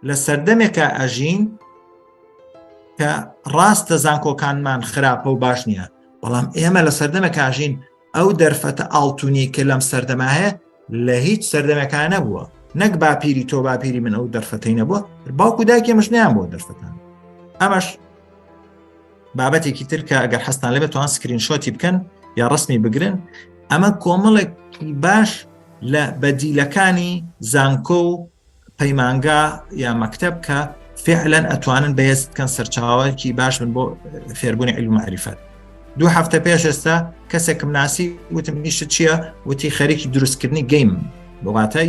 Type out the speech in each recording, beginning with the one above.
لە سەردەمێکە ئەژین کە ڕاستە زانکۆکانمان خراپە و باش نییە، بەڵام ئێمە لە سەردەمێکە ئاژین ئەو دەرفەتە ئاڵتونی کە لەم سەردەما هەیە لە هیچ سەردەمەکان نەبووە. نەک باپیری تۆ باپیری من ئەو دەرفەتەی نەبووە، باوکو دایکێمەش نیان بۆ دەرفەتان. ئەمەش بابەتێکی تر کە ئەگەر حەستان لەبێت توان سکرین شۆتی بکەن یا ڕسمی بگرن. ئەمە کۆمەڵێکی باش لە بەدیلەکانی زانکۆ و پەیمانگا یا مەکتەب کە فعلەن ئەتوانن بەهێز بکەن سەرچاوەیەکی باش من بۆ فێربوونی عیلم و معریفەت. 2 هەفتە پێش ئێستا کەسێکم ناسی وتم نیشت چییە؟ وتی خەریکی دروستکردنی گەیم، بۆواتە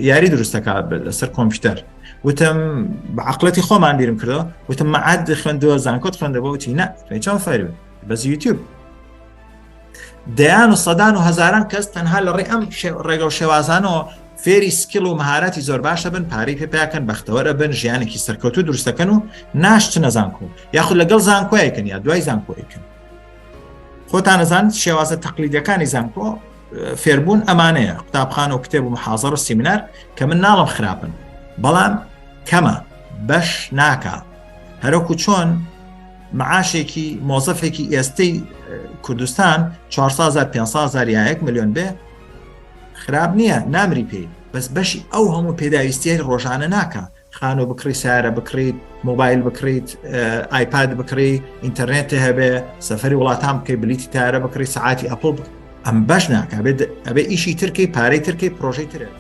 یاری دروستەکە لەسەر کۆمپیوتەر. وتم بەعقڵەتی خۆمان بیرم کردەوە، وتم مەعاد خوێندەوە زانکۆت خوێندەوە، وتی نە چۆن فەرمی بەس یوتیوب. دەیان و سەدان و هەزاران کەس تەنها لە ڕێ ئەم ڕێگە و شێوازانەوە فێری سکیل و مەهارەتی زۆر باشە بن، پارەی پێپیاکەن، بەختەوەرە بن، ژیانێکی سەرکەوتوو دروستەکەن و ناشتنە زانکۆ، یاخود لەگەڵ زانکۆیەکەن یا دوای زانکۆیەکەن. خۆتان نەزان شێوازە تەقلیدیەکانی زانکۆ فێربوون ئەمانەیە، قوتابخانە و کتێب و محاضەڕ و سیمینار کە من ناڵم خراپن، بەڵام کەمە، بەش ناکە. هەرۆکو چۆن معاشێکی مۆزەفێکی ئێستەی کوردستان 400,000 یا 1 ملیۆن بێ خراپ نییە، نامری پێی، بەس بەشی ئەو هەموو پێداویستیە ڕۆژانە ناکە. خانوو بکڕی، سیارە بکڕیت، مۆبایل بکڕیت، ئایپاد بکڕی، ئینتەرنێتە هەبێ، سەفەری وڵاتان بکەی، بلیتی تارە بکڕی، سەعاتی ئەپڵ، ئەم بەش ناکە، ئەبێ ئیشی ترکەی، پارەی ترکەی، پرۆژەی ترێت.